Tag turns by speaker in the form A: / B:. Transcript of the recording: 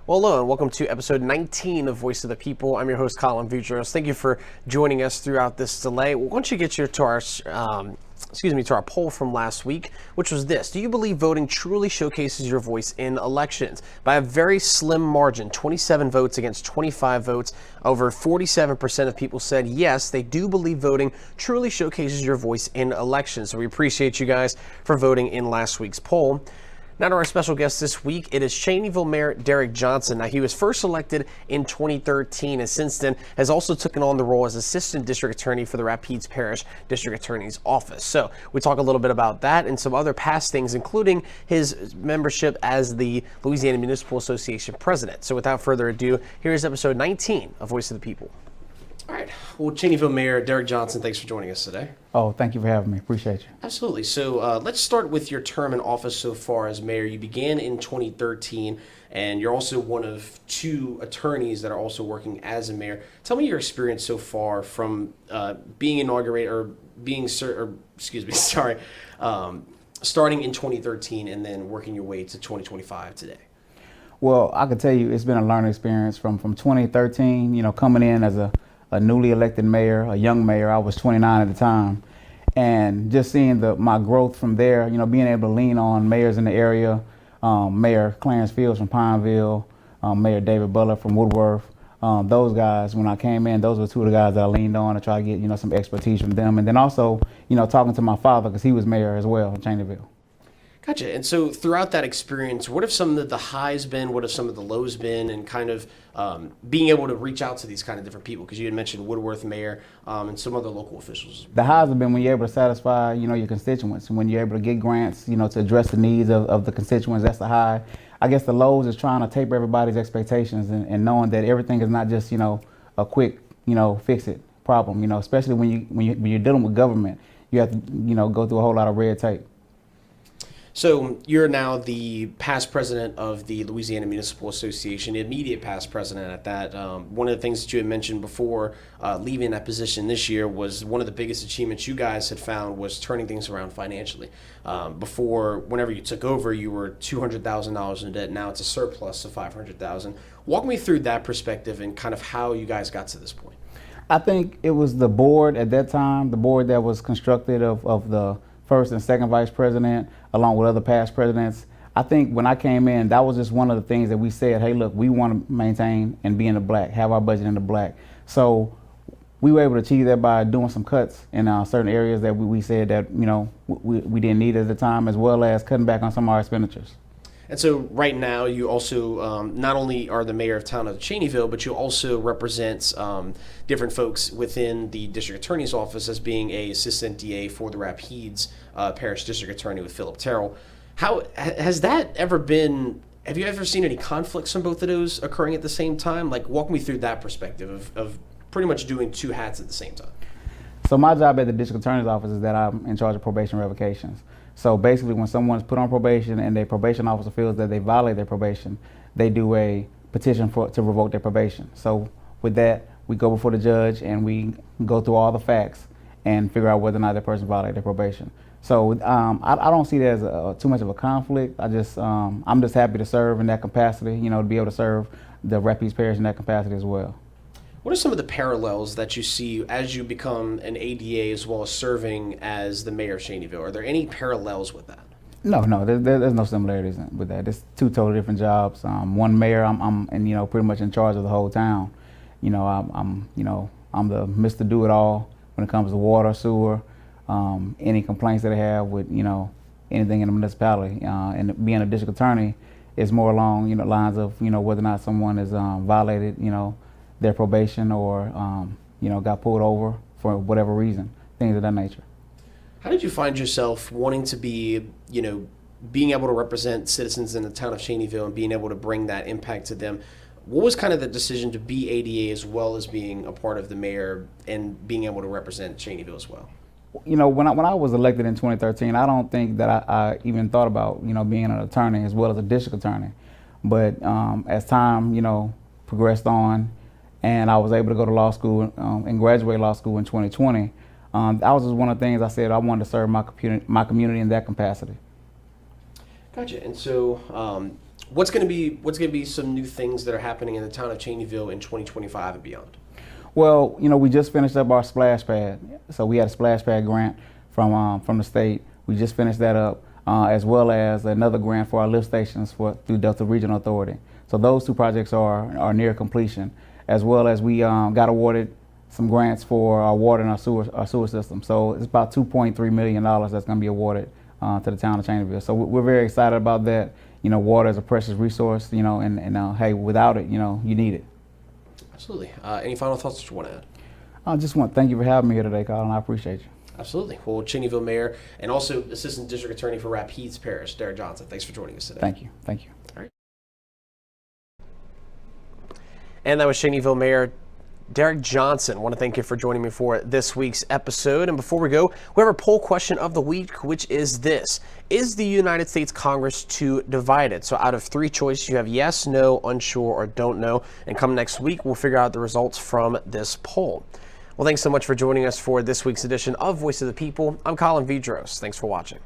A: Well, hello, and welcome to episode 19 of Voice of the People. I'm your host, Colin Vedros. Thank you for joining us throughout this delay. Why don't you get to our poll from last week, which was this: do you believe voting truly showcases your voice in elections? By a very slim margin, 27 votes against 25 votes, over 47% of people said yes, they do believe voting truly showcases your voice in elections. So we appreciate you guys for voting in last week's poll. Now to our special guest this week, it is Chenyville Mayor Derrick Johnson. Now, he was first elected in 2013 and since then has also taken on the role as Assistant District Attorney for the Rapides Parish District Attorney's Office. So we talk a little bit about that and some other past things, including his membership as the Louisiana Municipal Association President. So without further ado, here's episode 19 of Voice of the People. All right. Well, Chenyville Mayor Derrick Johnson, thanks for joining us today.
B: Oh, thank you for having me. Appreciate you.
A: Absolutely. So let's start with your term in office so far as mayor. You began in 2013, and you're also one of two attorneys that are also working as a mayor. Tell me your experience so far from being inaugurated or being, starting in 2013 and then working your way to 2025 today.
B: Well, I can tell you it's been a learning experience from 2013, coming in as a newly elected mayor, a young mayor. I was 29 at the time, and just seeing my growth from there, being able to lean on mayors in the area, Mayor Clarence Fields from Pineville, Mayor David Butler from Woodworth. Those guys, when I came in, those were two of the guys that I leaned on to try to get, some expertise from them. And then also, talking to my father, because he was mayor as well in Cheneyville.
A: Gotcha. And so throughout that experience, what have some of the highs been? What have some of the lows been? And kind of being able to reach out to these kind of different people? Because you had mentioned Woodworth Mayor and some other local officials.
B: The highs have been when you're able to satisfy, your constituents. When you're able to get grants, to address the needs of the constituents, that's the high. I guess the lows is trying to taper everybody's expectations and knowing that everything is not just, a quick, fix-it problem. Especially when you're dealing with government, you have to, go through a whole lot of red tape.
A: So you're now the past president of the Louisiana Municipal Association, the immediate past president at that. One of the things that you had mentioned before leaving that position this year was one of the biggest achievements you guys had found was turning things around financially. Before, whenever you took over, you were $200,000 in debt. Now it's a surplus of $500,000. Walk me through that perspective and kind of how you guys got to this point.
B: I think it was the board at that time, the board that was constructed of the first and second vice president, along with other past presidents. I think when I came in, that was just one of the things that we said, hey, look, we want to maintain and be in the black, have our budget in the black. So we were able to achieve that by doing some cuts in certain areas that we said that, we didn't need at the time, as well as cutting back on some of our expenditures.
A: And so right now you also not only are the mayor of town of Cheneyville, but you also represent different folks within the district attorney's office as being a assistant DA for the Rapides Parish District Attorney with Philip Terrell. How has that ever been? Have you ever seen any conflicts from both of those occurring at the same time? Like, walk me through that perspective of pretty much doing two hats at the same time.
B: So my job at the district attorney's office is that I'm in charge of probation revocations. So basically, when someone's put on probation and their probation officer feels that they violate their probation, they do a petition to revoke their probation. So with that, we go before the judge and we go through all the facts and figure out whether or not that person violated their probation. So I don't see that as too much of a conflict. I'm just happy to serve in that capacity, to be able to serve the Rapides Parish in that capacity as well.
A: What are some of the parallels that you see as you become an ADA as well as serving as the mayor of Cheneyville? Are there any parallels with that? No,
B: there's no similarities with that. It's two totally different jobs. One mayor, I'm pretty much in charge of the whole town. I'm the Mr. Do-It-All when it comes to water, sewer, any complaints that they have with anything in the municipality. And being a district attorney is more along lines of whether or not someone has violated their probation or got pulled over for whatever reason, things of that nature.
A: How did you find yourself wanting to be, being able to represent citizens in the town of Cheneyville and being able to bring that impact to them? What was kind of the decision to be ADA as well as being a part of the mayor and being able to represent Cheneyville as well?
B: When I was elected in 2013, I don't think that I even thought about being an attorney as well as a district attorney. But as time progressed on, and I was able to go to law school and graduate law school in 2020. That was just one of the things I said I wanted to serve my community in that capacity.
A: Gotcha. And so What's going to be some new things that are happening in the town of Cheneyville in 2025 and beyond?
B: Well, we just finished up our splash pad. So we had a splash pad grant from the state. We just finished that up, as well as another grant for our lift stations through Delta Regional Authority. So those two projects are near completion, as well as we got awarded some grants for our water and our sewer system. So it's about $2.3 million that's going to be awarded to the town of Cheneyville. So we're very excited about that. Water is a precious resource, and hey, without it, you need it.
A: Absolutely. Any final thoughts that you want to add?
B: I just want to thank you for having me here today, Colin. I appreciate you.
A: Absolutely. Well, Chenyville Mayor and also Assistant District Attorney for Rapides Parish, Derrick Johnson, thanks for joining us today.
B: Thank you. Thank you.
A: All right. And that was Chenyville Mayor Derrick Johnson. I want to thank you for joining me for this week's episode. And before we go, we have our poll question of the week, which is this: is the United States Congress too divided? So out of 3 choices, you have yes, no, unsure, or don't know. And come next week, we'll figure out the results from this poll. Well, thanks so much for joining us for this week's edition of Voice of the People. I'm Colin Vedros. Thanks for watching.